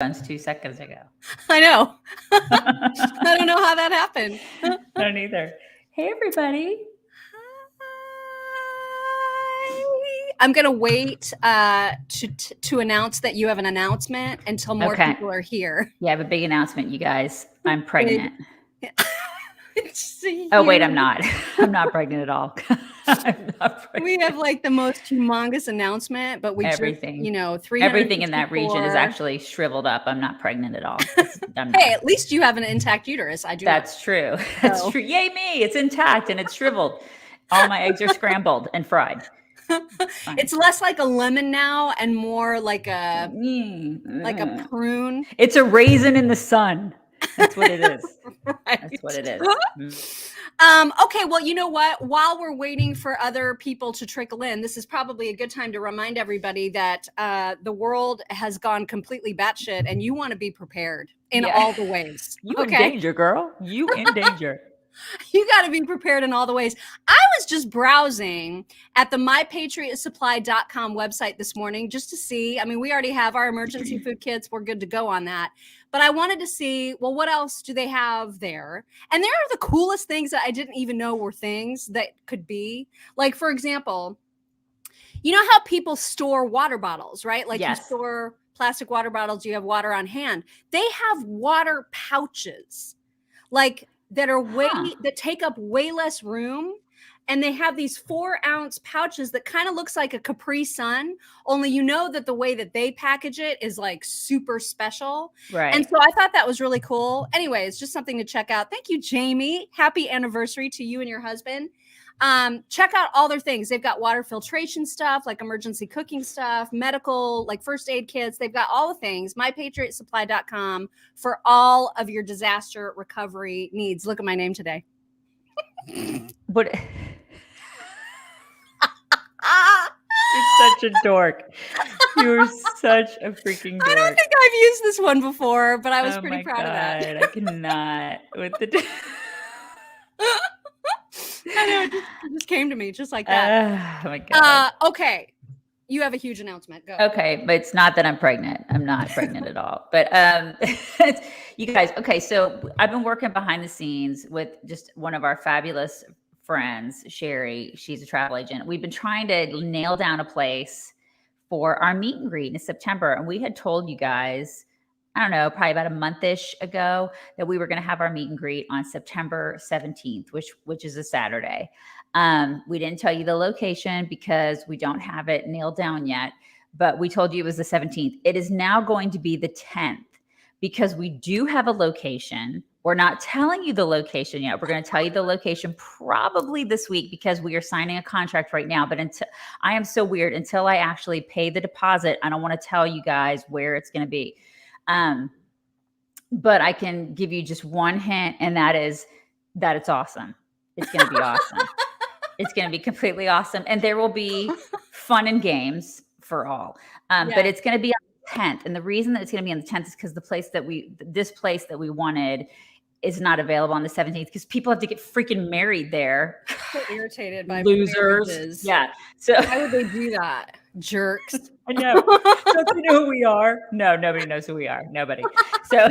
guns 2 seconds ago. I know. I don't know how that happened. I don't either. Hey, everybody. Hi. I'm going to wait to announce that you have an announcement until more people are here. Yeah, I have a big announcement, you guys. I'm pregnant. Oh, wait, I'm not. I'm not pregnant at all. I'm not pregnant. We have like the most humongous announcement, but we everything, just, everything in that region is actually shriveled up. I'm not pregnant at all. Hey, at least you have an intact uterus. I do. That's true. That's true. Yay me! It's intact and it's shriveled. All my eggs are scrambled and fried. It's less like a lemon now and more like a prune. It's a raisin in the sun. That's what it is. Right. That's what it is. Okay, well, you know what? While we're waiting for other people to trickle in, this is probably a good time to remind everybody that the world has gone completely batshit, and you want to be prepared in all the ways. You in danger, girl. You in danger. You got to be prepared in all the ways. I was just browsing at the mypatriotsupply.com website this morning just to see. I mean, we already have our emergency food kits. We're good to go on that. But I wanted to see, well, what else do they have there? And there are the coolest things that I didn't even know were things that could be. Like, for example, you know how people store water bottles, right? Like you store plastic water bottles, you have water on hand. They have water pouches, like that are that take up way less room. And they have these 4-ounce pouches that kind of looks like a Capri Sun, only you know that the way that they package it is like super special. Right. And so I thought that was really cool. Anyway, it's just something to check out. Thank you, Jamie. Happy anniversary to you and your husband. Check out all their things. They've got water filtration stuff, like emergency cooking stuff, medical, like first aid kits. They've got all the things. mypatriotsupply.com for all of your disaster recovery needs. Look at my name today. But you're such a dork. You're such a freaking dork. I don't think I've used this one before, but I was pretty proud of that. I cannot with the. I know, it just came to me just like that. Oh my God. Okay. You have a huge announcement. Go. Okay, but it's not that I'm pregnant. I'm not pregnant at all. But you guys, okay, so I've been working behind the scenes with just one of our fabulous friends, Sherry. She's a travel agent. We've been trying to nail down a place for our meet and greet in September. And we had told you guys, I don't know, probably about a month-ish ago, that we were going to have our meet and greet on September 17th, which is a Saturday. We didn't tell you the location because we don't have it nailed down yet, but we told you it was the 17th. It is now going to be the 10th because we do have a location. We're not telling you the location yet. We're going to tell you the location probably this week because we are signing a contract right now. But I am so weird, until I actually pay the deposit, I don't want to tell you guys where it's going to be. But I can give you just one hint, and that is that it's awesome. It's going to be awesome. It's going to be completely awesome. And there will be fun and games for all. But it's going to be on the 10th. And the reason that it's going to be on the 10th is because this place that we wanted is not available on the 17th because people have to get freaking married there. So irritated by losers. Marriages. Yeah. So why would they do that? Jerks. I know. Don't you know who we are? No, nobody knows who we are. Nobody. So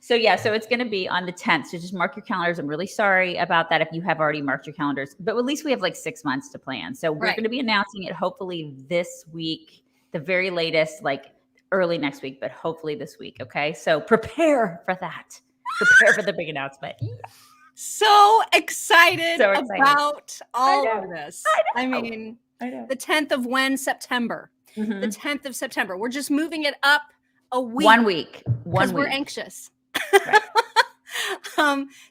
yeah. So it's going to be on the 10th. So just mark your calendars. I'm really sorry about that if you have already marked your calendars, but at least we have like 6 months to plan. So we're going to be announcing it hopefully this week, the very latest, like early next week, but hopefully this week. Okay. So prepare for that. Prepare for the big announcement. So excited about all of this. I mean, the 10th of when? September. Mm-hmm. The 10th of September. We're just moving it up a week. 1 week. Because we're anxious. Right.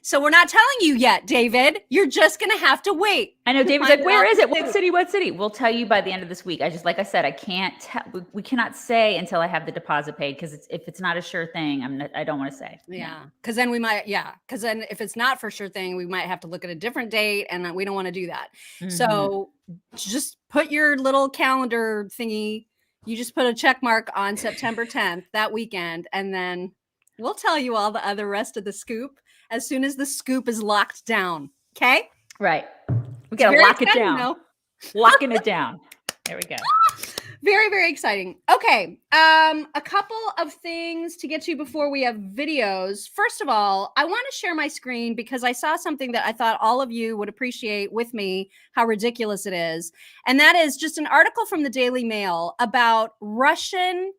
So we're not telling you yet, David. You're just going to have to wait. I know David's like, where is it? What city? What city? We'll tell you by the end of this week. Like I said, I can't we cannot say until I have the deposit paid, because if it's not a sure thing, I don't want to say. Yeah. Because then because then if it's not for sure thing, we might have to look at a different date, and we don't want to do that. Mm-hmm. So just put your little calendar thingy. You just put a check mark on September 10th, that weekend, and then we'll tell you all the rest of the scoop as soon as the scoop is locked down. Okay? Right. We got to lock it down. Locking it down. There we go. Very, very exciting. Okay. A couple of things to get to before we have videos. First of all, I want to share my screen because I saw something that I thought all of you would appreciate with me, how ridiculous it is. And that is just an article from the Daily Mail about Russian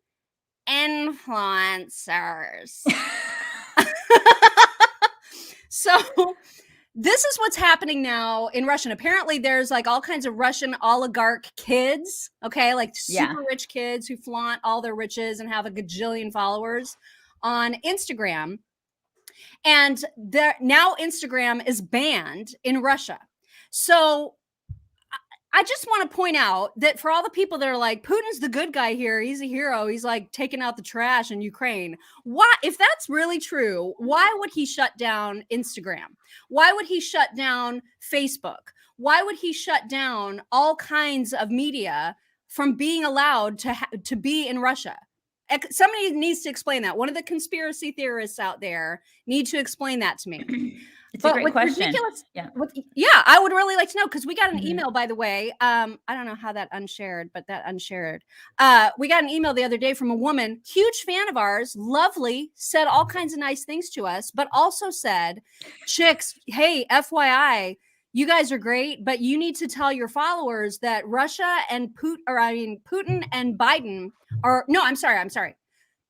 influencers. So this is what's happening now in Russia. And apparently there's like all kinds of Russian oligarch kids, okay, like super rich kids who flaunt all their riches and have a gajillion followers on Instagram. And now Instagram is banned in Russia. So I just want to point out that for all the people that are like, Putin's the good guy here, he's a hero, he's like taking out the trash in Ukraine. Why, if that's really true, why would he shut down Instagram? Why would he shut down Facebook? Why would he shut down all kinds of media from being allowed to be in Russia? Somebody needs to explain that. One of the conspiracy theorists out there need to explain that to me. It's a great question. Yeah, I would really like to know because we got an email, by the way. I don't know how that unshared, but that unshared. We got an email the other day from a woman, huge fan of ours, lovely, said all kinds of nice things to us, but also said, chicks, hey, FYI, you guys are great, but you need to tell your followers that Russia and Putin and Biden are, no, I'm sorry.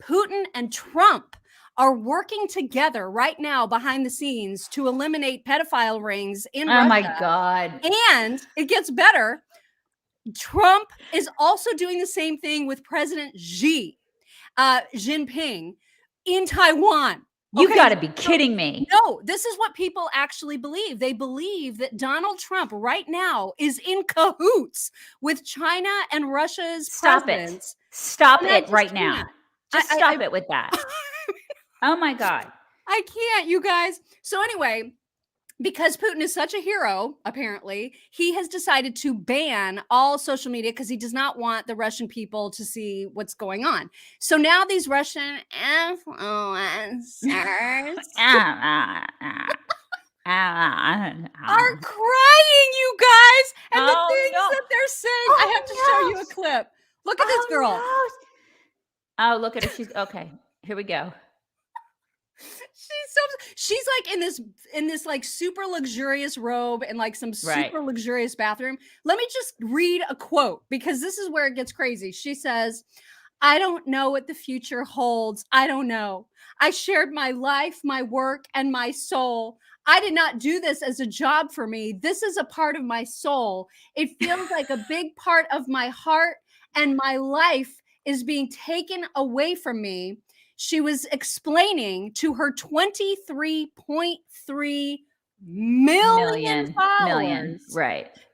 Putin and Trump are working together right now behind the scenes to eliminate pedophile rings in Russia. Oh my God. And it gets better. Trump is also doing the same thing with President Xi Jinping in Taiwan. You've got to be kidding me. No, this is what people actually believe. They believe that Donald Trump right now is in cahoots with China and Russia's presidents. Stop it right now. Just stop it with that. Oh my God. I can't, you guys. So anyway, because Putin is such a hero, apparently, he has decided to ban all social media because he does not want the Russian people to see what's going on. So now these Russian influencers are crying, you guys. And the things that they're saying, I have to show you a clip. Look at this girl. No. Oh, look at her. She's okay. Here we go. She's like in this like super luxurious robe and like some super luxurious bathroom. Let me just read a quote because this is where it gets crazy. She says, I don't know what the future holds. I don't know. I shared my life, my work, and my soul. I did not do this as a job for me. This is a part of my soul. It feels like a big part of my heart, and my life is being taken away from me. She was explaining to her 23.3 million followers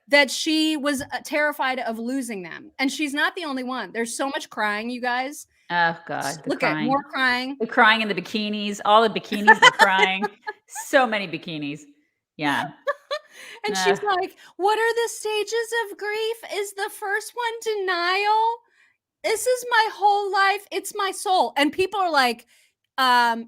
that she was terrified of losing them. And she's not the only one. There's so much crying, you guys. Oh, God. Look at more crying. They're crying in the bikinis. All the bikinis are crying. So many bikinis. Yeah. And she's like, what are the stages of grief? Is the first one denial? This is my whole life. It's my soul. And people are like,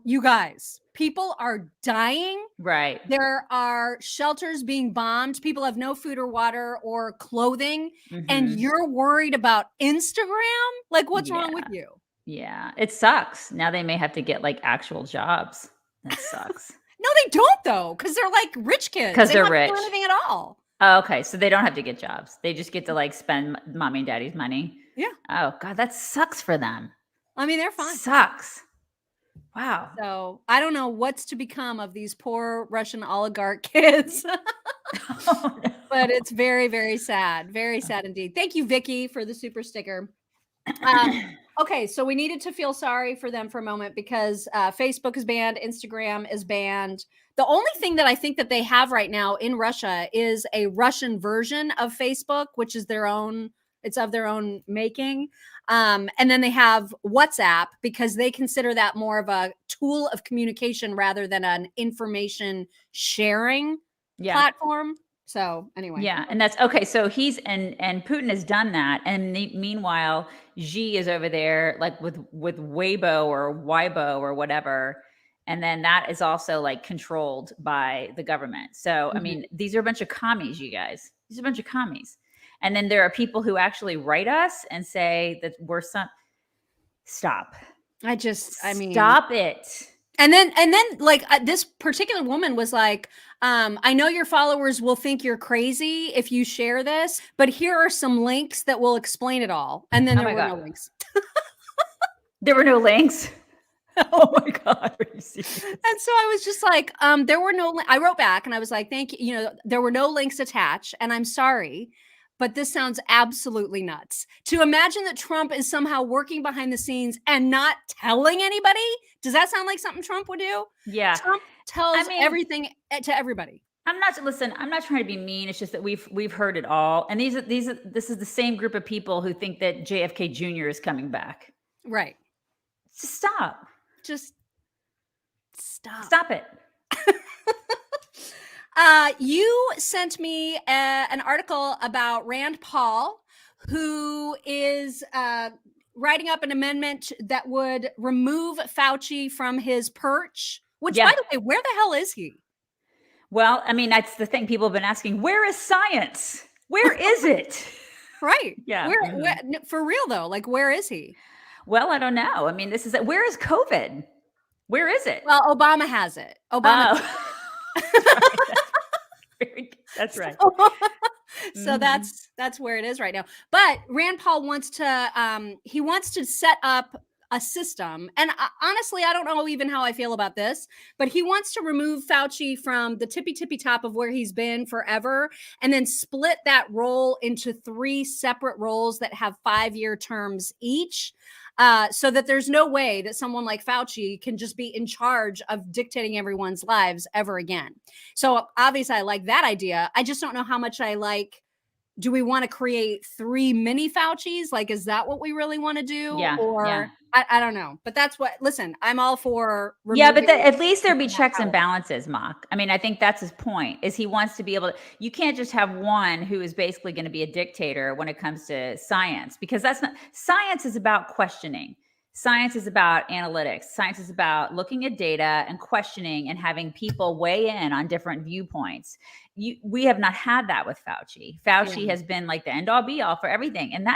you guys, people are dying. Right. There are shelters being bombed. People have no food or water or clothing. And you're worried about Instagram? Like, what's wrong with you? Yeah. It sucks. Now they may have to get like actual jobs. That sucks. No, they don't though. Because they're like rich kids. Because they're rich. They don't do anything at all. Oh, okay. So they don't have to get jobs. They just get to like spend mommy and daddy's money. Yeah. Oh God, that sucks for them. I mean, they're fine. Sucks. Wow. So I don't know what's to become of these poor Russian oligarch kids. Oh, no. But it's very, very sad. Very sad indeed. Thank you, Vicky, for the super sticker. Okay, so we needed to feel sorry for them for a moment because Facebook is banned, Instagram is banned. The only thing that I think that they have right now in Russia is a Russian version of Facebook, which is their own. It's of their own making. And then they have WhatsApp because they consider that more of a tool of communication rather than an information sharing platform. So anyway. Yeah. And that's okay. So he's and Putin has done that. And meanwhile, Xi is over there like with Weibo or Weibo or whatever. And then that is also like controlled by the government. So, I mean, these are a bunch of commies, you guys. These are a bunch of commies. And then there are people who actually write us and say that we're stop. Stop it. And then like this particular woman was like, I know your followers will think you're crazy if you share this, but here are some links that will explain it all. And then there were no links. There were no links. Oh my God. Are you serious? And so I was just like, there were no, I wrote back and I was like, thank you. You know, there were no links attached and I'm sorry, but this sounds absolutely nuts. To imagine that Trump is somehow working behind the scenes and not telling anybody. Does that sound like something Trump would do? Yeah. Trump tells everything to everybody. I'm not trying to be mean. It's just that we've heard it all. And this is the same group of people who think that JFK Jr. is coming back. Right. Just stop. Just stop. Stop it. You sent me an article about Rand Paul, who is writing up an amendment that would remove Fauci from his perch, which, by the way, where the hell is he? Well, I mean, that's the thing people have been asking. Where is science? Where is it? Right. Yeah. Where, for real, though, like, where is he? Well, I don't know. I mean, where is COVID? Where is it? Well, Obama has it. Obama. That's right. So that's where it is right now. But Rand Paul wants to set up a system. And honestly, I don't know even how I feel about this, but he wants to remove Fauci from the tippy top of where he's been forever and then split that role into 3 separate roles that have 5-year terms each. So that there's no way that someone like Fauci can just be in charge of dictating everyone's lives ever again. So obviously I like that idea. I just don't know how much I like, do we want to create 3 mini Faucis? Like, is that what we really want to do? Yeah. Or I don't know, but that's what, listen, I'm all for. Yeah, but at least there'd be checks and balances, Mock. I mean, I think that's his point, is he wants to be able to, you can't just have one who is basically going to be a dictator when it comes to science, because science is about questioning. Science is about analytics. Science is about looking at data and questioning and having people weigh in on different viewpoints. We have not had that with Fauci. Fauci has been like the end all be all for everything. And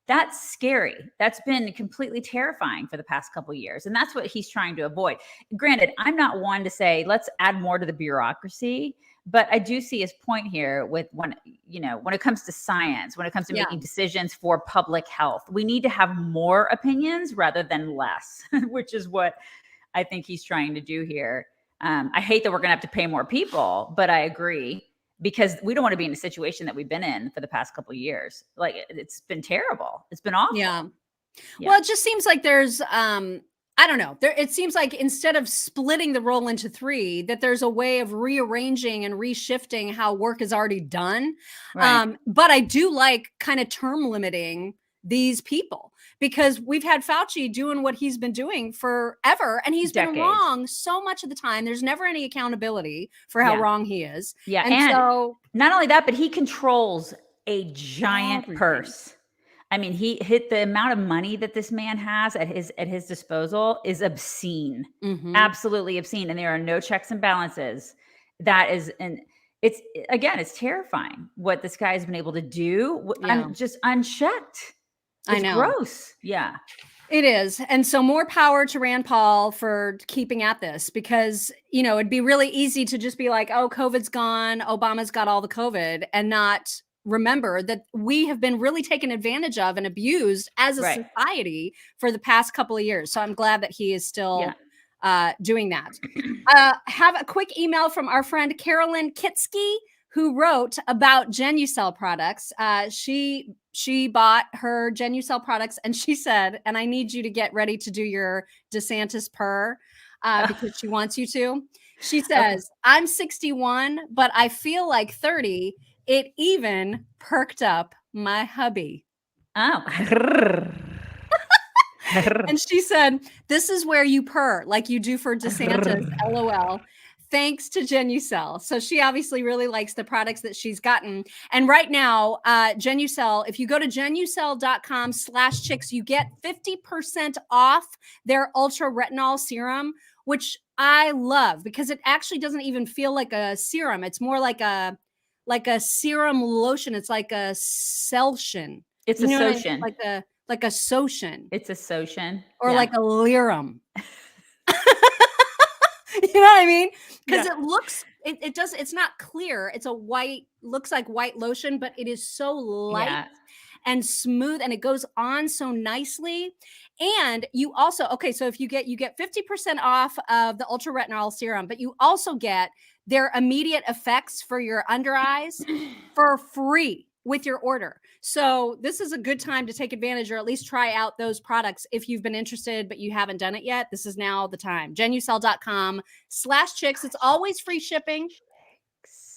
that's scary. That's been completely terrifying for the past couple of years. And that's what he's trying to avoid. Granted, I'm not one to say, let's add more to the bureaucracy, but I do see his point here with when it comes to science, when it comes to making decisions for public health, we need to have more opinions rather than less, which is what I think he's trying to do here. I hate that we're going to have to pay more people, but I agree, because we don't want to be in a situation that we've been in for the past couple of years. Like, it's been terrible. It's been awful. Yeah. Well, it just seems like there's, I don't know. It seems like instead of splitting the role into 3, that there's a way of rearranging and reshifting how work is already done. Right. But I do like kind of term limiting these people, because we've had Fauci doing what he's been doing forever, and he's been wrong so much of the time. There's never any accountability for how wrong he is. Yeah. And so not only that, but he controls a giant purse. I mean, the amount of money that this man has at his disposal is obscene, absolutely obscene. And there are no checks and balances. It's terrifying what this guy has been able to do, just unchecked. It's gross. Yeah, it is. And so more power to Rand Paul for keeping at this, because, it'd be really easy to just be like, oh, COVID's gone. Obama's got all the COVID, and not remember that we have been really taken advantage of and abused as a society for the past couple of years. So I'm glad that he is still doing that. Have a quick email from our friend Carolyn Kitsky, who wrote about Genucell products. She bought her Genucell products, and she said, and I need you to get ready to do your DeSantis purr, because she wants you to. She says, I'm 61, but I feel like 30. It even perked up my hubby. Oh. And she said, this is where you purr like you do for DeSantis, LOL. Thanks to Genucell. So she obviously really likes the products that she's gotten. And right now, Genucell, if you go to genucell.com/chicks, you get 50% off their ultra retinol serum, which I love, because it actually doesn't even feel like a serum. It's more like a like a serum lotion. It's like a Celsion. It's You a know what I mean? Socian. Like a Socian It's a Socian. or Yeah. like a Lirum. You know what I mean? Because Yeah. it looks, it does, it's not clear. It's a white, looks like white lotion, but it is so light Yeah. and smooth, and it goes on so nicely. And you also, okay, so if you get 50% off of the ultra retinol serum, but you also get their immediate effects for your under eyes for free with your order. So this is a good time to take advantage, or at least try out those products if you've been interested but you haven't done it yet. This is now the time. Genucel.com/chicks. It's always free shipping,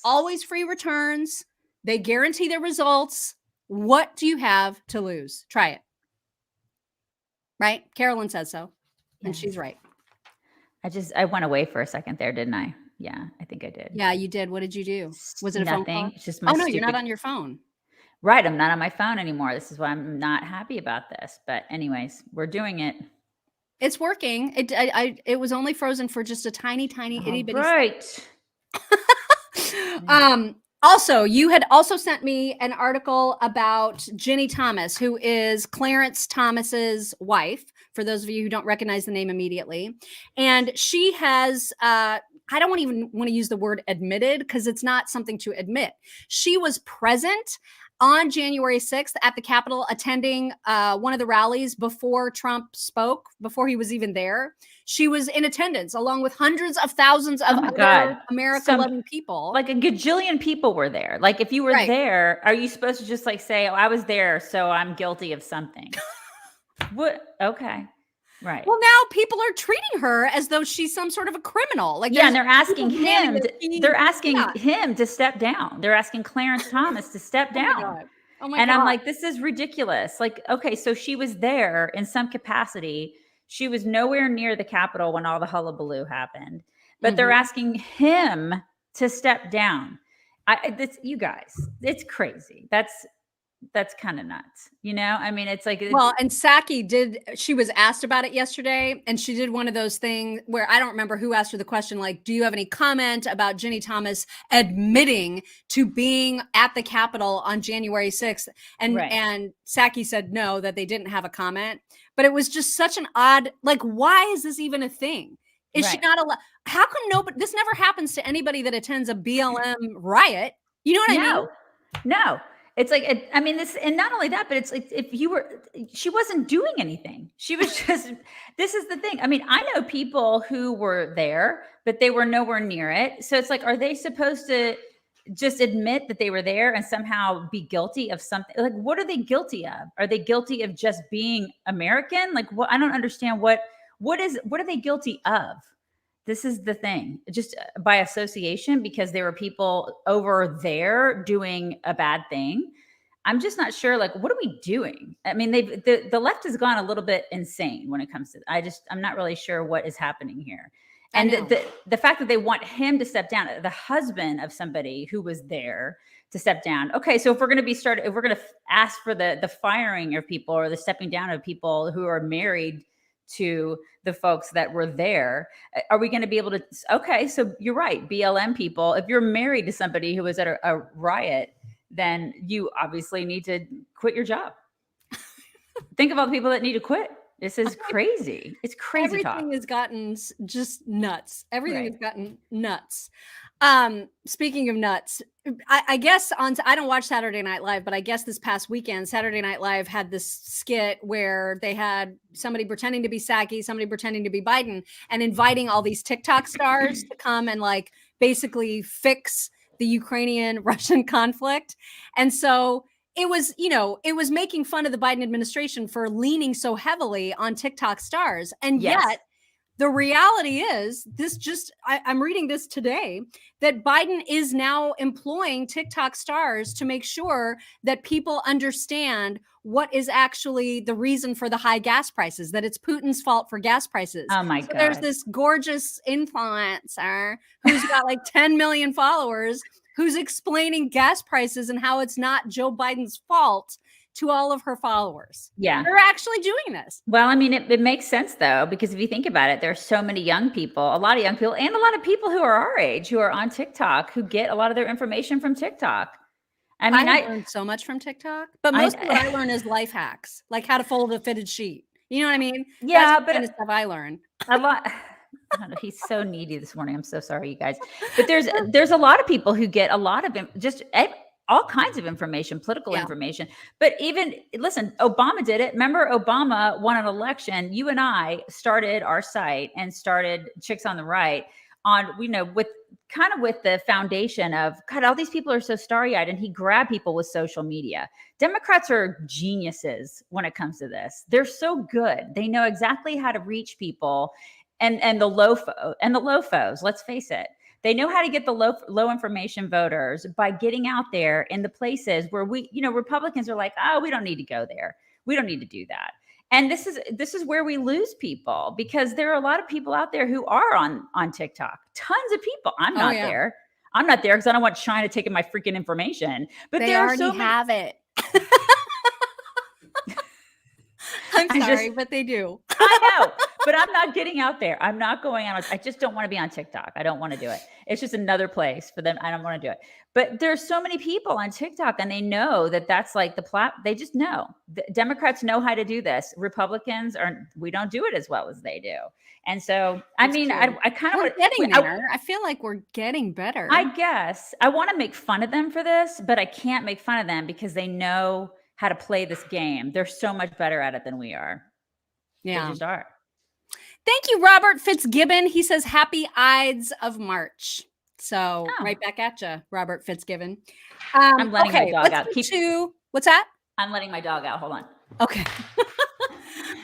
always free returns. They guarantee their results. What do you have to lose? Try it. Right? Carolyn says so. And she's right. I went away for a second there, didn't I? Yeah, I think I did. Yeah, you did. What did you do? Was it a phone call? It's just my no, you're not on your phone. Right, I'm not on my phone anymore. This is why I'm not happy about this. But anyways, we're doing it. It's working. It was only frozen for just a tiny itty bitty. Right. Also, you had also sent me an article about Ginny Thomas, who is Clarence Thomas's wife, for those of you who don't recognize the name immediately. And she has, I don't even want to use the word admitted, because it's not something to admit. She was present on January 6th at the Capitol, attending one of the rallies before Trump spoke, before he was even there. She was in attendance along with hundreds of thousands of other America-loving people. Like a gajillion people were there. Like, if you were there, are you supposed to just like say, "Oh, I was there, so I'm guilty of something"? What? Okay. Right. Well, now people are treating her as though she's some sort of a criminal. Like, yeah, and they're asking him. They're asking him to step down. They're asking Clarence Thomas to step down. Oh my God. I'm like, this is ridiculous. Like, okay, so she was there in some capacity. She was nowhere near the Capitol when all the hullabaloo happened, but they're asking him to step down. You guys, it's crazy. That's kind of nuts, you know? I mean, it's like, well, and Psaki she was asked about it yesterday, and she did one of those things where I don't remember who asked her the question, like, do you have any comment about Ginny Thomas admitting to being at the Capitol on January 6th? And Psaki said no, that they didn't have a comment, but it was just such an odd, like, why is this even a thing? Is she not allowed? How come nobody, this never happens to anybody that attends a BLM riot? You know what I mean? No. It's like, I mean, this, and not only that, but it's like, she wasn't doing anything. She was just, this is the thing. I mean, I know people who were there, but they were nowhere near it. So it's like, are they supposed to just admit that they were there and somehow be guilty of something? Like, what are they guilty of? Are they guilty of just being American? Like, what? I don't understand what are they guilty of? This is the thing, just by association, because there were people over there doing a bad thing. I'm just not sure, like, what are we doing? I mean, the left has gone a little bit insane when it comes to, I'm not really sure what is happening here. And the fact that they want him to step down, the husband of somebody who was there to step down. Okay, so if we're going to ask for the firing of people or the stepping down of people who are married to the folks that were there, are we going to be able to? Okay, so you're right, BLM people, if you're married to somebody who was at a riot, then you obviously need to quit your job. Think of all the people that need to quit. This is crazy. It's crazy. Everything has gotten just nuts. Everything has gotten nuts. Speaking of nuts, I guess I don't watch Saturday Night Live, but I guess this past weekend, Saturday Night Live had this skit where they had somebody pretending to be Psaki, somebody pretending to be Biden, and inviting all these TikTok stars to come and like basically fix the Ukrainian-Russian conflict. And so it was making fun of the Biden administration for leaning so heavily on TikTok stars. And yet the reality is I'm reading this today, that Biden is now employing TikTok stars to make sure that people understand what is actually the reason for the high gas prices, that it's Putin's fault for gas prices. Oh my God. There's this gorgeous influencer who's got like 10 million followers who's explaining gas prices and how it's not Joe Biden's fault to all of her followers. Yeah. They're actually doing this. Well, I mean, it makes sense though, because if you think about it, there's so many young people, a lot of young people, and a lot of people who are our age who are on TikTok who get a lot of their information from TikTok. I mean, I learned so much from TikTok, but most of what I learn is life hacks, like how to fold a fitted sheet. You know what I mean? Yeah, That's the kind of stuff I learn. A lot. I don't know, he's so needy this morning. I'm so sorry, you guys. But there's a lot of people who get a lot of just all kinds of information, political information. But even listen, Obama did it. Remember, Obama won an election. You and I started our site and started Chicks on the Right on, with the foundation of, God, all these people are so starry-eyed, and he grabbed people with social media. Democrats are geniuses when it comes to this. They're so good. They know exactly how to reach people and the LOFOs, let's face it. They know how to get the low information voters by getting out there in the places where Republicans are like, oh, we don't need to go there. We don't need to do that. And this is where we lose people, because there are a lot of people out there who are on TikTok. Tons of people. I'm not there. I'm not there because I don't want China taking my freaking information. But they already have it. I'm sorry, but they do. I know, but I'm not getting out there. I'm not going out. I just don't want to be on TikTok. I don't want to do it. It's just another place for them. I don't want to do it. But there's so many people on TikTok, and they know that that's like they just know. The Democrats know how to do this. Republicans we don't do it as well as they do. And so, I mean, I kind of getting there. I feel like we're getting better. I guess I want to make fun of them for this, but I can't make fun of them because they know how to play this game. They're so much better at it than we are. Yeah. They just are. Thank you, Robert Fitzgibbon. He says, happy Ides of March. So right back at you, Robert Fitzgibbon. I'm letting my dog out. What's that? I'm letting my dog out. Hold on. Okay.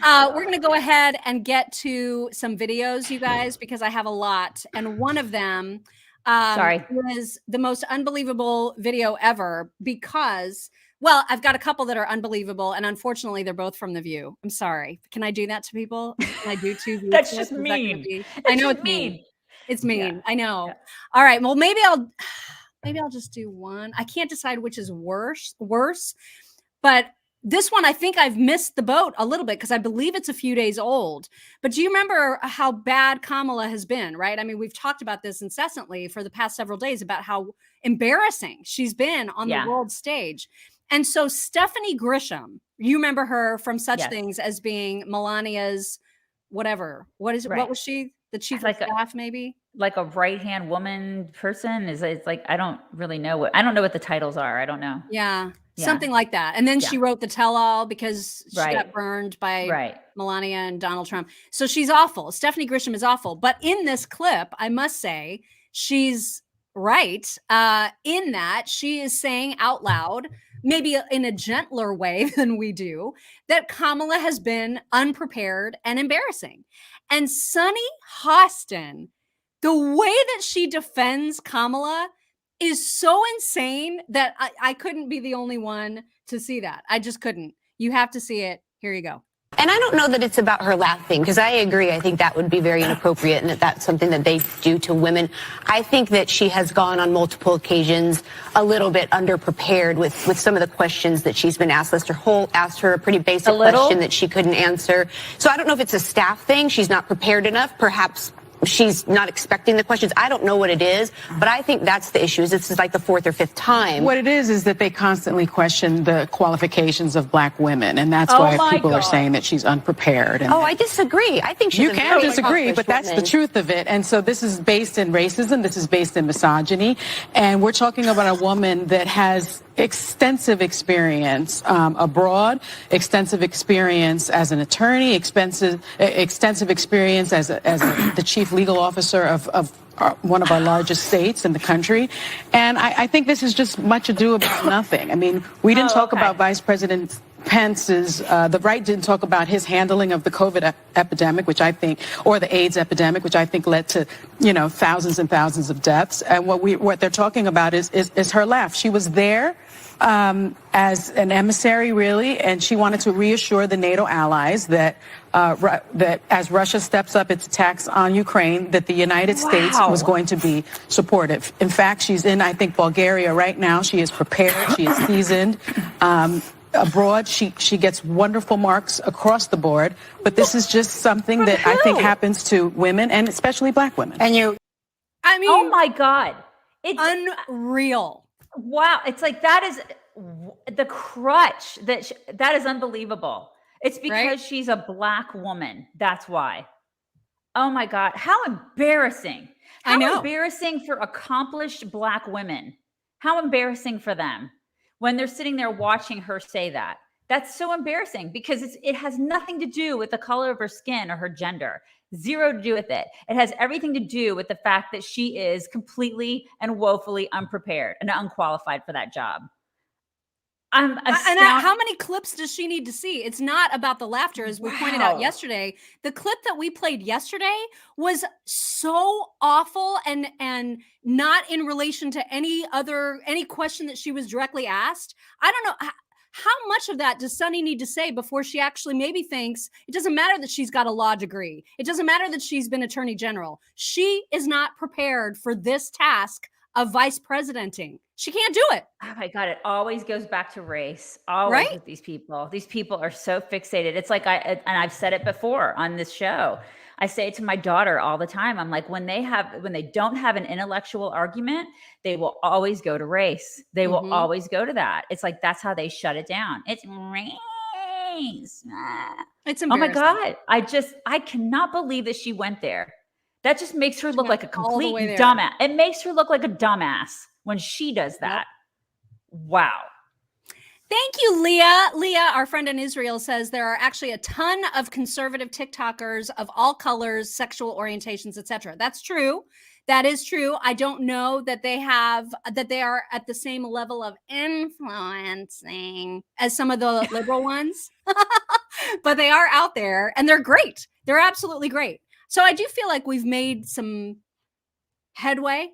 We're going to go ahead and get to some videos, you guys, because I have a lot. And one of them was the most unbelievable video ever because... Well, I've got a couple that are unbelievable, and unfortunately, they're both from The View. I'm sorry. Can I do that to people? Can I do 2 views? That's just mean. I know it's mean. It's mean. Yeah. I know. Yeah. All right. Well, maybe I'll just do one. I can't decide which is worse. But this one, I think I've missed the boat a little bit because I believe it's a few days old. But do you remember how bad Kamala has been, right? I mean, we've talked about this incessantly for the past several days about how embarrassing she's been on the world stage. And so Stephanie Grisham, you remember her from such things as being Melania's whatever. What is it? Right. What was she? The chief of staff, maybe? Like a right-hand woman person? It's like, I don't really know I don't know what the titles are. I don't know. Yeah. Something like that. And then she wrote the tell-all because she got burned by Melania and Donald Trump. So she's awful. Stephanie Grisham is awful. But in this clip, I must say, she's right in that she is saying out loud, maybe in a gentler way than we do, that Kamala has been unprepared and embarrassing. And Sunny Hostin, the way that she defends Kamala is so insane that I couldn't be the only one to see that. I just couldn't. You have to see it. Here you go. And I don't know that it's about her laughing, because I agree. I think that would be very inappropriate and that's something that they do to women. I think that she has gone on multiple occasions a little bit underprepared with some of the questions that she's been asked. Lester Holt asked her a pretty basic question that she couldn't answer. So I don't know if it's a staff thing. She's not prepared enough. Perhaps she's not expecting the questions. I don't know what it is, but I think that's the issue. This is like the 4th or 5th time. What it is that they constantly question the qualifications of black women, and that's why people are saying that she's unprepared. And I disagree. I think she's you can disagree, but that's the truth of it. And so this is based in racism. This is based in misogyny, and we're talking about a woman that has extensive experience abroad, extensive experience as an attorney, extensive experience as the chief legal officer of one of our largest states in the country. And I think this is just much ado about nothing. I mean, we didn't talk about Vice President Pence's, the right didn't talk about his handling of the COVID epidemic, which I think, or the AIDS epidemic, which I think led to, thousands and thousands of deaths. And what they're talking about is her laugh. She was there as an emissary, really, and she wanted to reassure the NATO allies that as Russia steps up its attacks on Ukraine, that the United States was going to be supportive. In fact, she's in, I think, Bulgaria right now. She is prepared. She is seasoned. abroad, she gets wonderful marks across the board. But this is just something that I think happens to women, and especially Black women. I mean, oh my God. It's unreal. Wow. It's like, that is the crutch that is unbelievable. It's because she's a Black woman. That's why. Oh my God. How embarrassing. How embarrassing for accomplished Black women. How embarrassing for them when they're sitting there watching her say that. That's so embarrassing because it has nothing to do with the color of her skin or her gender. Zero to do with it. It has everything to do with the fact that she is completely and woefully unprepared and unqualified for that job. I'm astounded. And how many clips does she need to see? It's not about the laughter, as we pointed out yesterday. The clip that we played yesterday was so awful and not in relation to any question that she was directly asked. I don't know. How much of that does Sunny need to say before she actually maybe thinks it doesn't matter that she's got a law degree? It doesn't matter that she's been attorney general. She is not prepared for this task of vice presidenting. She can't do it. Oh my God. It always goes back to race. Always with these people. These people are so fixated. It's like I've said it before on this show. I say it to my daughter all the time. I'm like, when they don't have an intellectual argument, they will always go to race. They will always go to that. It's like, that's how they shut it down. It's race. It's embarrassing. Oh my God. I cannot believe that she went there. That just makes her look like a complete dumbass. It makes her look like a dumbass when she does that. Wow. Thank you, Leah. Leah, our friend in Israel, says there are actually a ton of conservative TikTokers of all colors, sexual orientations, etc. That's true. That is true. I don't know that they are at the same level of influencing as some of the liberal ones, but they are out there and they're great. They're absolutely great. So I do feel like we've made some headway.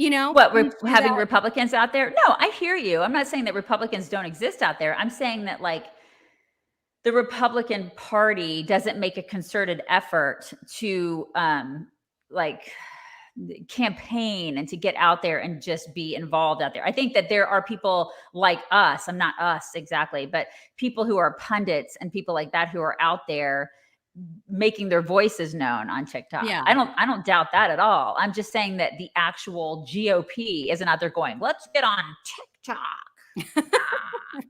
You know, what, we're having Republicans out there? No, I hear you. I'm not saying that Republicans don't exist out there. I'm saying that, like, the Republican Party doesn't make a concerted effort to like campaign and to get out there and just be involved out there. I think that there are people like us. I'm not us exactly, but people who are pundits and people like that who are out there making their voices known on TikTok. Yeah. I don't doubt that at all. I'm just saying that the actual GOP isn't out there going, let's get on TikTok.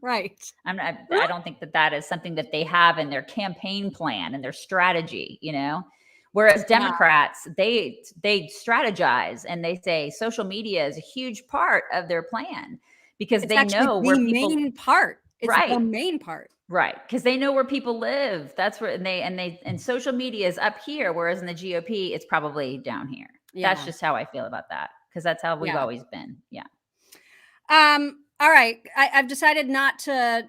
Right. I don't think that is something that they have in their campaign plan and their strategy, you know? Whereas Democrats, they strategize and they say social media is a huge part of their plan because they know where people. Main part. It's the main part. Right. Because they know where people live. That's where and social media is up here. Whereas in the GOP, it's probably down here. Yeah. That's just how I feel about that. Because that's how we've always been. Yeah. All right. I've decided not to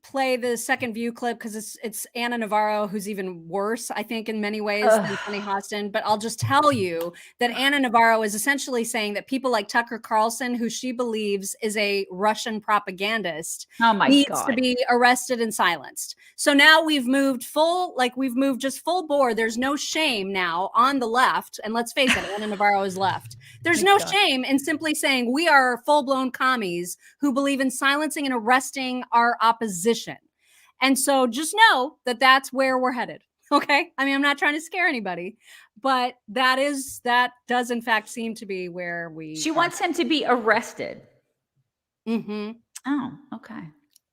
play the second view clip because it's Anna Navarro, who's even worse, I think, in many ways than Connie Hostin. But I'll just tell you that Anna Navarro is essentially saying that people like Tucker Carlson, who she believes is a Russian propagandist, needs to be arrested and silenced. So now we've moved just full bore. There's no shame now on the left. And let's face it, Anna Navarro is left. There's no shame in simply saying we are full-blown commies who believe in silencing and arresting our opposition. And so just know that that's where we're headed. Okay. I mean, I'm not trying to scare anybody, but that does in fact seem to be where she wants him to be arrested. Mm-hmm. Oh, okay.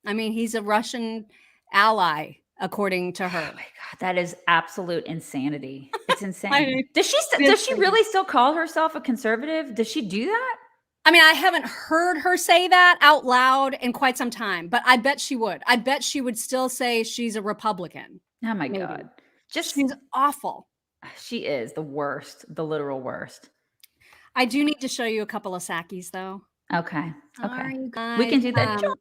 I mean, he's a Russian ally, according to her. Oh my God. That is absolute insanity. It's insane. Does she really still call herself a conservative? Does she do that? I mean, I haven't heard her say that out loud in quite some time, but I bet she would. I bet she would still say she's a Republican. Oh my God. She's awful. She is the worst, the literal worst. I do need to show you a couple of Sakis though. Okay. Sorry, you guys. We can do that.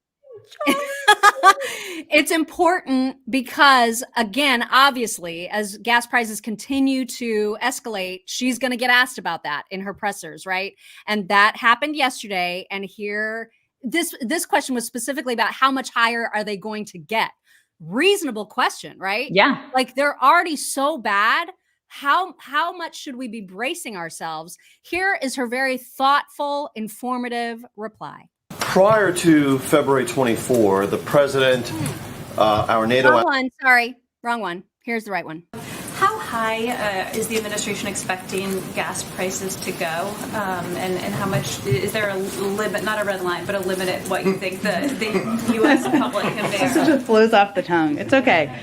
It's important because, again, obviously, as gas prices continue to escalate, she's going to get asked about that in her pressers, right? And that happened yesterday. And here, this question was specifically about how much higher are they going to get? Reasonable question, right? Yeah. Like they're already so bad. How much should we be bracing ourselves? Here is her very thoughtful, informative reply. prior to February 24, the president, our NATO... Wrong one, sorry. Wrong one. Here's the right one. How high is the administration expecting gas prices to go? And how much, is there a limit, not a red line, but a limit at what you think the U.S. public can bear? This just flows off the tongue. It's okay.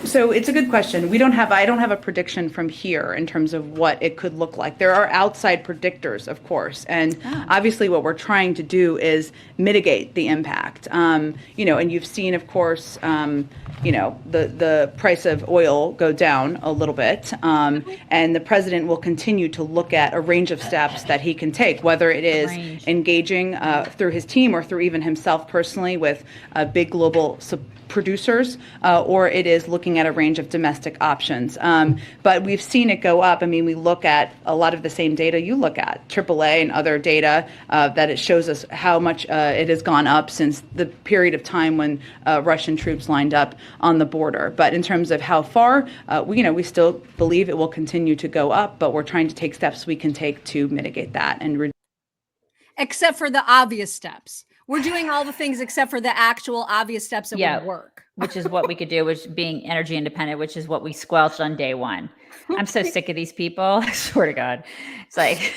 So it's a good question. I don't have a prediction from here in terms of what it could look like. There are outside predictors, of course, and obviously what we're trying to do is mitigate the impact. And you've seen, of course, the price of oil go down a little bit, and the president will continue to look at a range of steps that he can take, whether it is engaging through his team or through even himself personally with big global producers, or it is looking at a range of domestic options. But we've seen it go up. I mean, we look at a lot of the same data you look at, AAA and other data, that it shows us how much it has gone up since the period of time when Russian troops lined up on the border. But in terms of how far, we still believe it will continue to go up, but we're trying to take steps we can take to mitigate that. Except for the obvious steps. We're doing all the things except for the actual obvious steps that would work. Which is what we could do, which being energy independent, which is what we squelched on day one. I'm so sick of these people. I swear to God. It's like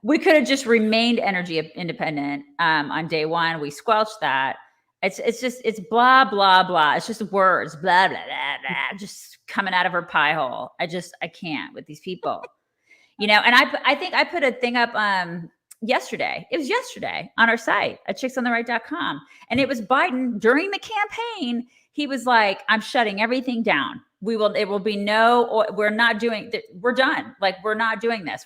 we could have just remained energy independent on day one. We squelched that. It's blah, blah, blah. It's just words, blah, blah, blah, blah, just coming out of her pie hole. I can't with these people, and I think I put a thing up, yesterday. It was yesterday on our site at chicksontheright.com. And it was Biden during the campaign. He was like, I'm shutting everything down. We're done. Like, we're not doing this.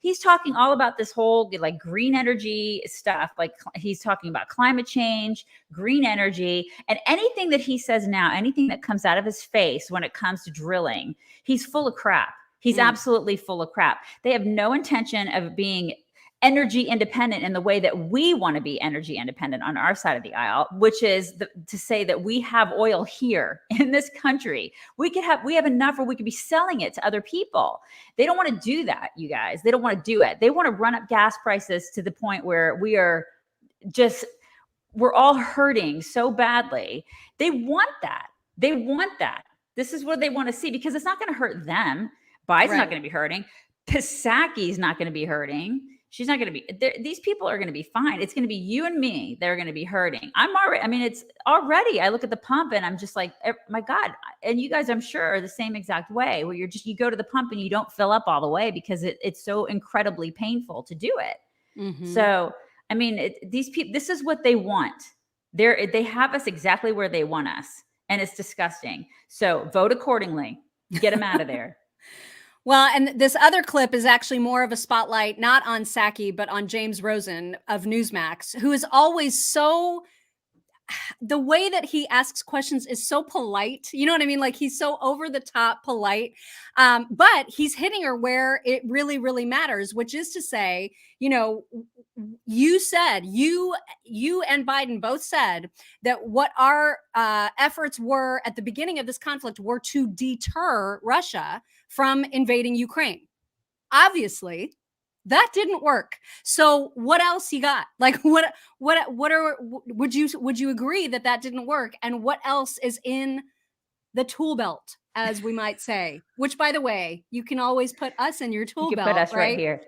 He's talking all about this whole like green energy stuff. Like, he's talking about climate change, green energy, and anything that he says now, anything that comes out of his face when it comes to drilling, he's full of crap. He's absolutely full of crap. They have no intention of being energy independent in the way that we want to be energy independent on our side of the aisle, which is to say that we have oil here in this country. We have enough where we could be selling it to other people. They don't want to do that, you guys. They don't want to do it. They want to run up gas prices to the point where we're all hurting so badly. They want that. This is what they want to see, because it's not going to hurt them. Biden's not going to be hurting. Psaki's not going to be hurting. She's not going to be, these people are going to be fine. It's going to be you and me that are going to be hurting. It's already, I look at the pump and I'm just like, my God. And you guys, I'm sure, are the same exact way, where you go to the pump and you don't fill up all the way because it's so incredibly painful to do it. Mm-hmm. So, these people, this is what they want. They have us exactly where they want us. And it's disgusting. So vote accordingly. Get them out of there. Well, and this other clip is actually more of a spotlight, not on Psaki, but on James Rosen of Newsmax, who is always the way that he asks questions is so polite. You know what I mean? Like, he's so over the top polite, but he's hitting her where it really, really matters, which is to say, you said, you and Biden both said that what our efforts were at the beginning of this conflict were to deter Russia from invading Ukraine. Obviously, that didn't work. So what else you got? Like, would you agree that didn't work? And what else is in the tool belt, as we might say? Which, by the way, you can always put us in your tool belt. Put us right here.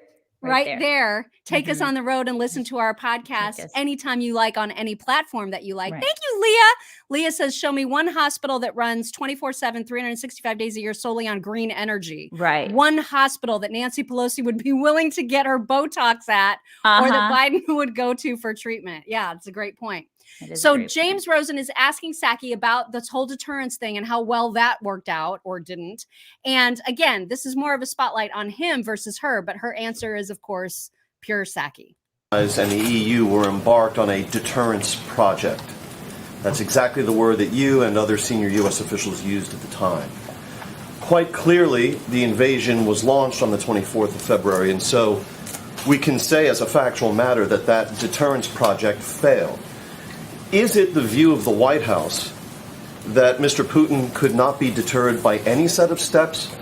Right there. Take us on the road and listen to our podcast anytime you like on any platform that you like. Right. Thank you, Leah. Leah says, show me one hospital that runs 24/7, 365 days a year solely on green energy. Right. One hospital that Nancy Pelosi would be willing to get her Botox at, or that Biden would go to for treatment. Yeah, it's a great point. So James Rosen is asking Psaki about this whole deterrence thing and how well that worked out or didn't. And again, this is more of a spotlight on him versus her, but her answer is, of course, pure Psaki. And the EU were embarked on a deterrence project. That's exactly the word that you and other senior U.S. officials used at the time. Quite clearly, the invasion was launched on the 24th of February, and so we can say as a factual matter that deterrence project failed. Is it the view of the White House that Mr. Putin could not be deterred by any set of steps?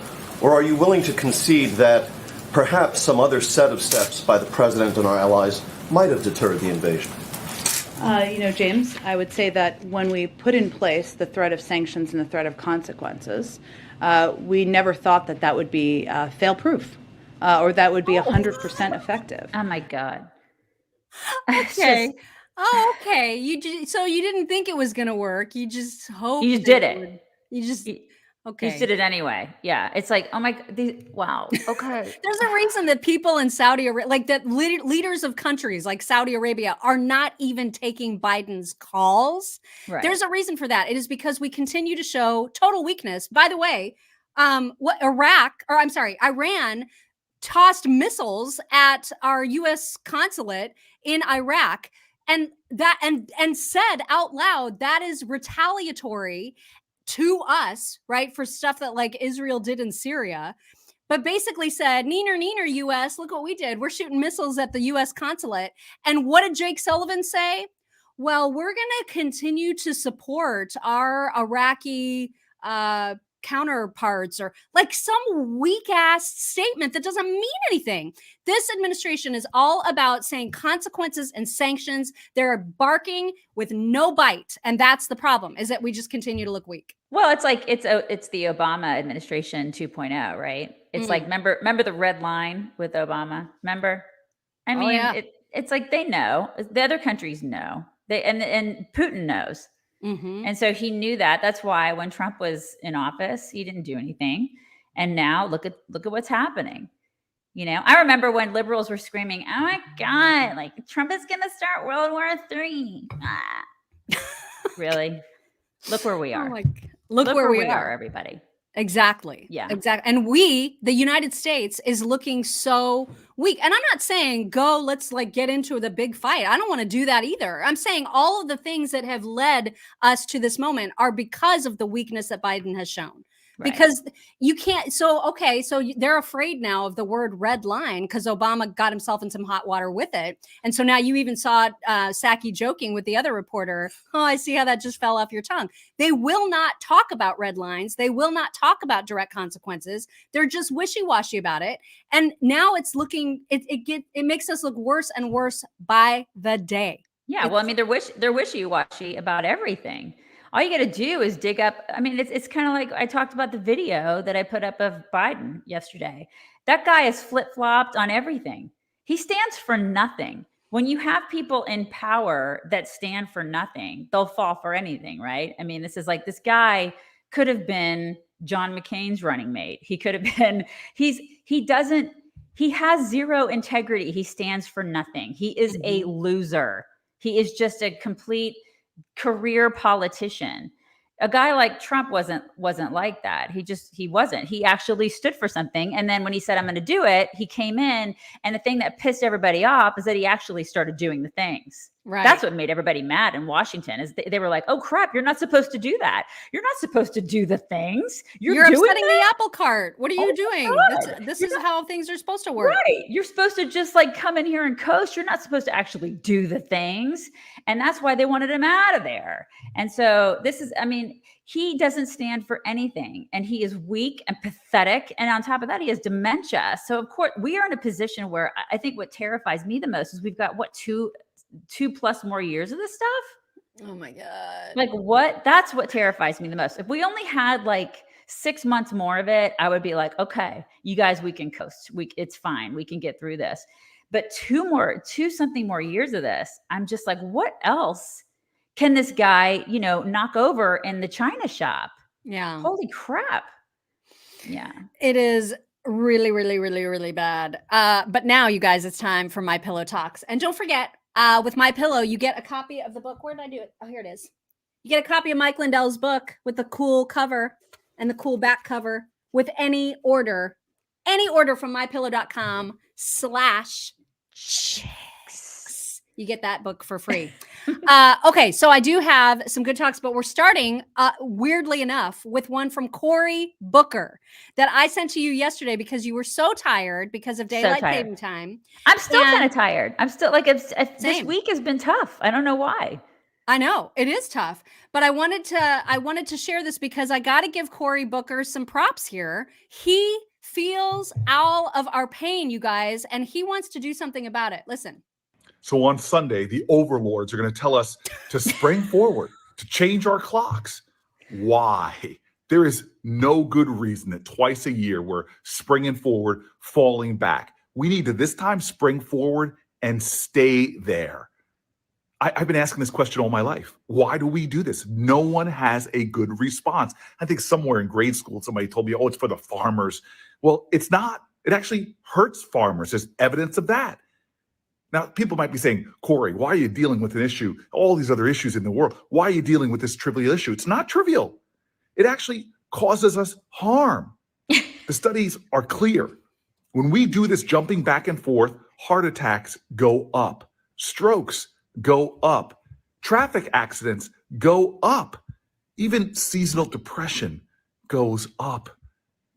Or are you willing to concede that perhaps some other set of steps by the president and our allies might have deterred the invasion? James, I would say that when we put in place the threat of sanctions and the threat of consequences, we never thought that that would be fail-proof or that would be 100% effective. Oh my God. Okay. Okay. So you didn't think it was going to work. You just hoped. You just did it. You just. Okay. You just did it anyway. Yeah. It's like, oh my, wow. Okay. There's a reason that people in Saudi Arabia, like that leaders of countries like Saudi Arabia are not even taking Biden's calls. Right. There's a reason for that. It is because we continue to show total weakness. By the way, Iran tossed missiles at our U.S. consulate in Iraq and said out loud that is retaliatory to us, right, for stuff that like Israel did in Syria, but basically said, neener, U.S., look what we did. We're shooting missiles at the U.S. consulate. And what did Jake Sullivan say? Well, we're going to continue to support our Iraqi counterparts, or like some weak ass statement that doesn't mean anything. This administration is all about saying consequences and sanctions. They're barking with no bite. And that's the problem, is that we just continue to look weak. Well, it's like it's the Obama administration 2.0, right? It's like remember the red line with Obama? Remember? I mean, it's like they know. The other countries know. And Putin knows. Mm-hmm. And so he knew that. That's why when Trump was in office, he didn't do anything. And now look at what's happening. I remember when liberals were screaming, "Oh my God, like Trump is going to start World War III." Really? Look where we are. Oh my God. Look where we are, everybody. Exactly. Yeah. Exactly. And the United States, is looking so weak. And I'm not saying let's like get into the big fight. I don't want to do that either. I'm saying all of the things that have led us to this moment are because of the weakness that Biden has shown. Right. Because you can't. So they're afraid now of the word red line because Obama got himself in some hot water with it. And so now you even saw Psaki joking with the other reporter. Oh, I see how that just fell off your tongue. They will not talk about red lines. They will not talk about direct consequences. They're just wishy-washy about it. And now it's looking, it makes us look worse and worse by the day. Yeah. Well, I mean, they're wishy-washy about everything. All you got to do is dig up. I mean, it's kind of like I talked about the video that I put up of Biden yesterday. That guy is flip-flopped on everything. He stands for nothing. When you have people in power that stand for nothing, they'll fall for anything, right? I mean, this is like, this guy could have been John McCain's running mate. He could have been, he has zero integrity. He stands for nothing. He is a loser. He is just a complete career politician. A guy like Trump wasn't like that. He wasn't. He actually stood for something. And then when he said, I'm going to do it, he came in. And the thing that pissed everybody off is that he actually started doing the things. Right. That's what made everybody mad in Washington, is they were like, oh crap, you're not supposed to do that. You're not supposed to do the things. You're upsetting that? the apple cart. What are you doing? This is how things are supposed to work. Right. You're supposed to just like come in here and coast. You're not supposed to actually do the things. And that's why they wanted him out of there. And so he doesn't stand for anything, and he is weak and pathetic. And on top of that, he has dementia. So of course we are in a position where I think what terrifies me the most is we've got two plus more years of this stuff. Oh my God. Like what? That's what terrifies me the most. If we only had like 6 months more of it, I would be like, okay, you guys, we can coast. It's fine. We can get through this. But two something more years of this, I'm just like, what else can this guy, knock over in the China shop? Yeah. Holy crap. Yeah. It is really, really, really, really bad. But now, you guys, it's time for My Pillow Talks. And don't forget, with My Pillow, you get a copy of the book. Where did I do it? Oh, here it is. You get a copy of Mike Lindell's book with the cool cover and the cool back cover with any order from mypillow.com/chicks. You get that book for free. Okay, so I do have some good talks, but we're starting, weirdly enough, with one from Cory Booker that I sent to you yesterday because you were so tired because of daylight saving time. I'm still kind of tired. I'm still like, this week has been tough. I don't know why. I know it is tough, but I wanted to share this because I got to give Cory Booker some props here. He feels all of our pain, you guys, and he wants to do something about it. Listen. So on Sunday, the overlords are going to tell us to spring forward, to change our clocks. Why? There is no good reason that twice a year we're springing forward, falling back. We need to this time spring forward and stay there. I've been asking this question all my life. Why do we do this? No one has a good response. I think somewhere in grade school, somebody told me, oh, it's for the farmers. Well, it's not. It actually hurts farmers. There's evidence of that. Now, people might be saying, Corey, why are you dealing with an issue, all these other issues in the world? Why are you dealing with this trivial issue? It's not trivial. It actually causes us harm. The studies are clear. When we do this jumping back and forth, heart attacks go up, strokes go up, traffic accidents go up, even seasonal depression goes up.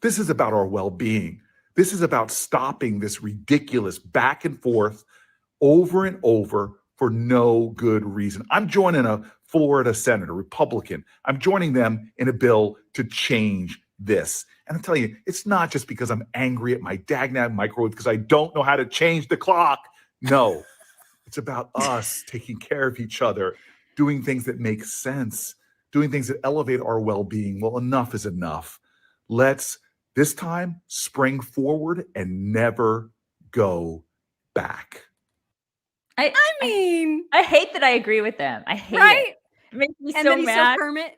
This is about our well-being. This is about stopping this ridiculous back and forth over and over for no good reason. I'm joining a Florida senator, Republican. I'm joining them in a bill to change this. And I'm telling you, it's not just because I'm angry at my dagnag microwave because I don't know how to change the clock. No, it's about us taking care of each other, doing things that make sense, doing things that elevate our well-being. Well, enough is enough. Let's this time spring forward and never go back. I mean, I hate that I agree with them. I hate it. It makes me and so then he's mad. so Kermit.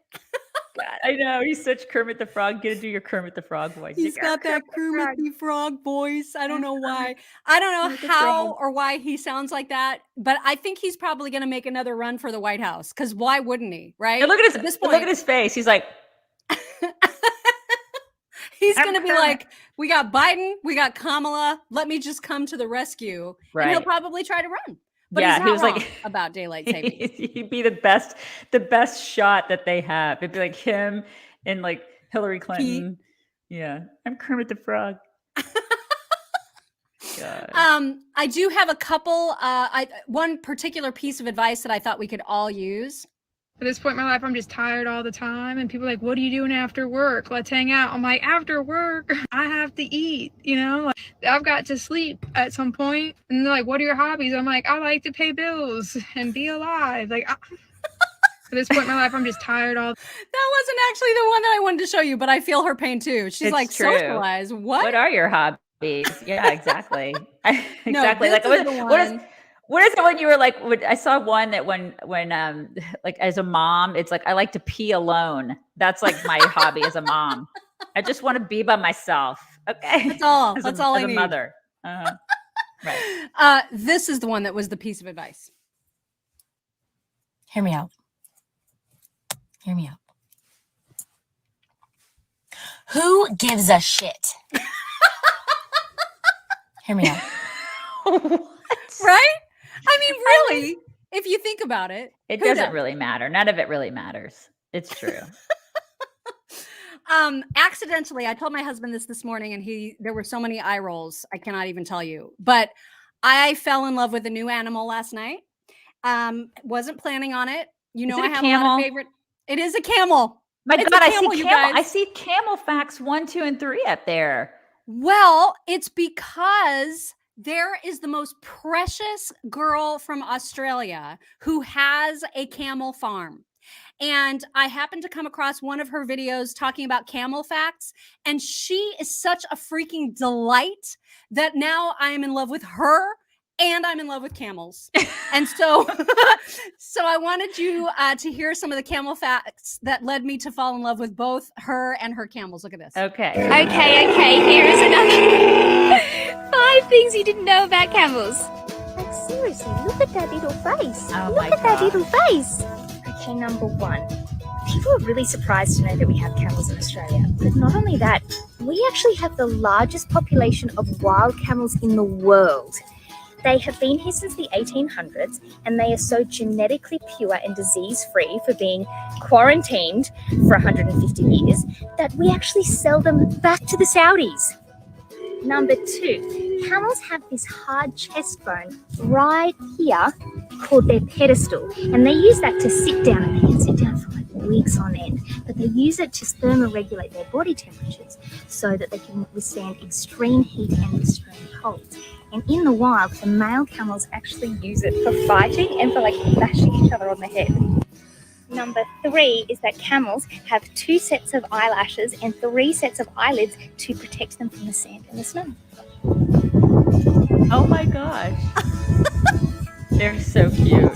God, I know he's such Kermit the Frog. Get to do your Kermit the Frog voice. He's got that Kermit the Frog voice. I don't know why. I don't know how or why he sounds like that, but I think he's probably going to make another run for the White House because why wouldn't he? Right? And look at his at this point, look at his face. He's like, he's going to be like, we got Biden, we got Kamala. Let me just come to the rescue, and he'll probably try to run. But yeah, he's he was wrong like about daylight savings. He'd be the best shot that they have. It'd be like him and like Hillary Clinton. Yeah, I'm Kermit the Frog. God. I do have a couple. One particular piece of advice that I thought we could all use. At this point in my life, I'm just tired all the time. And people are like, what are you doing after work? Let's hang out. I'm like, after work, I have to eat, you know? Like, I've got to sleep at some point. And they're like, what are your hobbies? I'm like, I like to pay bills and be alive. Like, at this point in my life, I'm just tired all. That wasn't actually the one that I wanted to show you, but I feel her pain too. She's It's like, true. socialize. What are your hobbies? Yeah, exactly. Exactly. No, like what is it when you were like, I saw one that when like as a mom, it's like, I like to pee alone. That's like my hobby as a mom. I just want to be by myself. Okay. That's all. As That's a, all as I a need. mother. Right. This is the one that was the piece of advice. Hear me out. Hear me out. Who gives a shit? Hear me out. Right? I mean, really, if you think about it, it doesn't really matter. None of it really matters. It's true. Accidentally, I told my husband this morning, and there were so many eye rolls. I cannot even tell you, but I fell in love with a new animal last night. Wasn't planning on it. You know, I have a lot of favorite. It is a camel. My It's God, a I camel, see you camel. guys. I see camel facts 1, 2, and 3 up there. Well, it's because there is the most precious girl from Australia who has a camel farm. And I happened to come across one of her videos talking about camel facts. And she is such a freaking delight that now I am in love with her and I'm in love with camels. And so, so I wanted you to hear some of the camel facts that led me to fall in love with both her and her camels. Look at this. Okay. Okay, here is another 5 things you didn't know about camels. Like seriously, look at that little face. Oh look my at that God. little face. Okay, number 1. People are really surprised to know that we have camels in Australia. But not only that, we actually have the largest population of wild camels in the world. They have been here since the 1800s, and they are so genetically pure and disease-free for being quarantined for 150 years that we actually sell them back to the Saudis. Number 2, camels have this hard chest bone right here called their pedestal, and they use that to sit down, and they can sit down for like weeks on end, but they use it to thermoregulate their body temperatures so that they can withstand extreme heat and extreme cold. And in the wild, the male camels actually use it for fighting and for like bashing each other on the head. Number 3 is that camels have 2 sets of eyelashes and 3 sets of eyelids to protect them from the sand and the snow. Oh my gosh. They're so cute.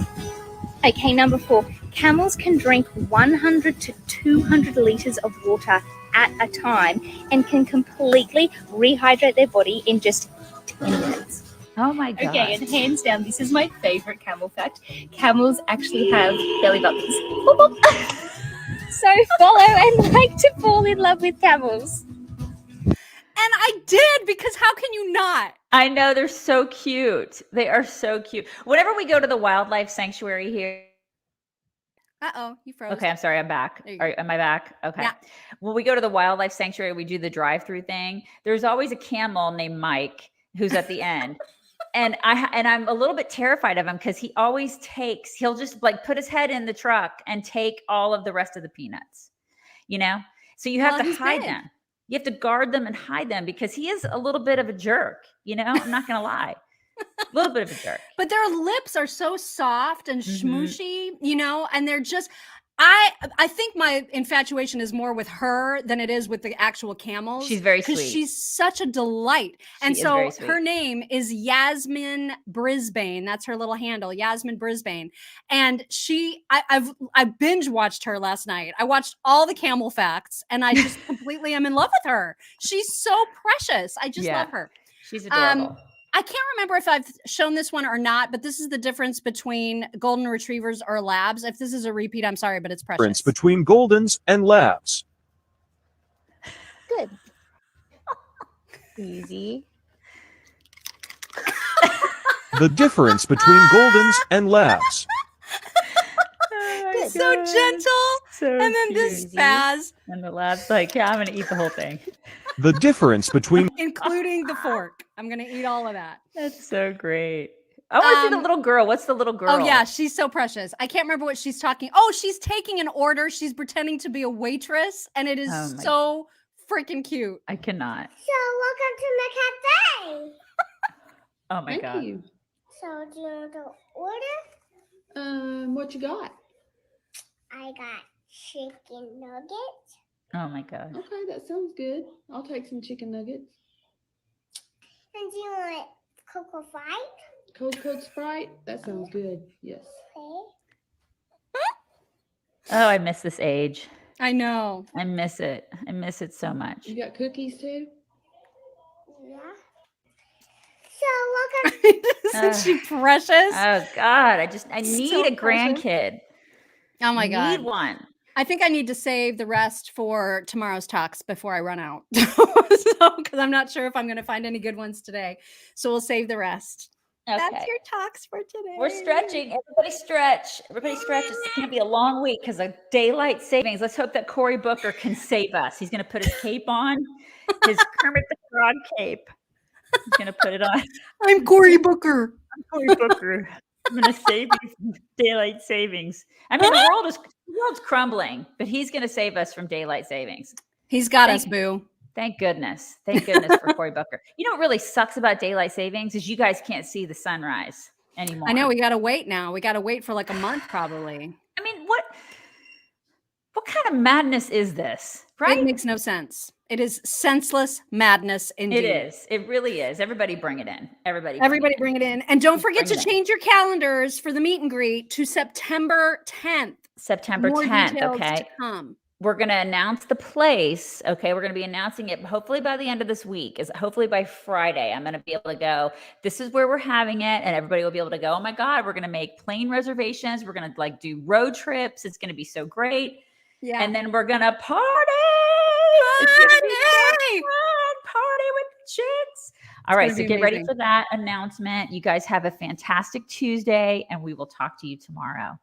Okay, number 4. Camels can drink 100 to 200 liters of water at a time and can completely rehydrate their body in just 10 minutes. Oh my god. Okay, and hands down, this is my favorite camel fact. Camels actually have belly buttons. Boop, boop. So follow and like to fall in love with camels. And I did, because how can you not? I know, they're so cute. They are so cute. Whenever we go to the wildlife sanctuary here. Uh-oh, you froze. Okay, I'm sorry, I'm back. Am I back? Okay. Yeah. When we go to the wildlife sanctuary, we do the drive-through thing. There's always a camel named Mike who's at the end. And I'm a little bit terrified of him because he'll just like put his head in the truck and take all of the rest of the peanuts, you know? So you have to hide them. You have to guard them and hide them because he is a little bit of a jerk, you know? I'm not going to lie. A little bit of a jerk. But their lips are so soft and schmooshy, you know, and they're just, I think my infatuation is more with her than it is with the actual camels. She's very because sweet. she's such a delight. And She is so very sweet. her name is Yasmin Brisbane. That's her little handle, Yasmin Brisbane. And I binge watched her last night. I watched all the camel facts and I just completely am in love with her. She's so precious. I just love her. She's adorable. I can't remember if I've shown this one or not, but this is the difference between golden retrievers or labs. If this is a repeat, I'm sorry, but it's precious. Difference between Goldens and Labs. Good. Easy. The difference between Goldens and Labs. Oh So gentle. So and then this cute. spaz. And the lab's like, yeah, I'm going to eat the whole thing. The difference between Including the fork. I'm going to eat all of that. That's so great. I want to see the little girl. What's the little girl? Oh, yeah. She's so precious. I can't remember what she's talking. Oh, she's taking an order. She's pretending to be a waitress. And it is so freaking cute. I cannot. So welcome to my cafe. Oh my God. You. So do you want to order? What you got? I got chicken nuggets. Oh my God. Okay, that sounds good. I'll take some chicken nuggets. And do you want Cocoa Sprite? Cold Sprite? That sounds good. Yes. Okay. Oh, I miss this age. I know. I miss it. I miss it so much. You got cookies too? Yeah. So welcome. Isn't she precious? Oh God. I need So a grandkid. Oh my God. Need one. I think I need to save the rest for tomorrow's talks before I run out. Because I'm not sure if I'm going to find any good ones today. So we'll save the rest. Okay. That's your talks for today. We're stretching. Everybody stretch. Everybody stretch. It's going to be a long week because of daylight savings. Let's hope that Cory Booker can save us. He's going to put his cape on, his Kermit the Frog cape. He's going to put it on. I'm Cory Booker. I'm Cory Booker. I'm going to save you from daylight savings. I mean, the world's crumbling, but he's going to save us from daylight savings. He's got us, boo. Thank goodness. Thank goodness for Cory Booker. You know what really sucks about daylight savings is you guys can't see the sunrise anymore. I know. We got to wait now. We got to wait for like a month probably. I mean, what kind of madness is this? Right? It makes no sense. It is senseless madness indeed. It is. It really is. Everybody bring it in. Everybody bring it in. And don't forget to change your calendars for the meet and greet to September 10th. September More 10th. details Okay. to come. We're going to announce the place. Okay. We're going to be announcing it hopefully by the end of this week. Hopefully by Friday. I'm going to be able to go, this is where we're having it. And everybody will be able to go, oh my God, we're going to make plane reservations. We're going to like do road trips. It's going to be so great. Yeah. And then we're going to party. Party with the chicks. All right. So get ready for that announcement. You guys have a fantastic Tuesday and we will talk to you tomorrow.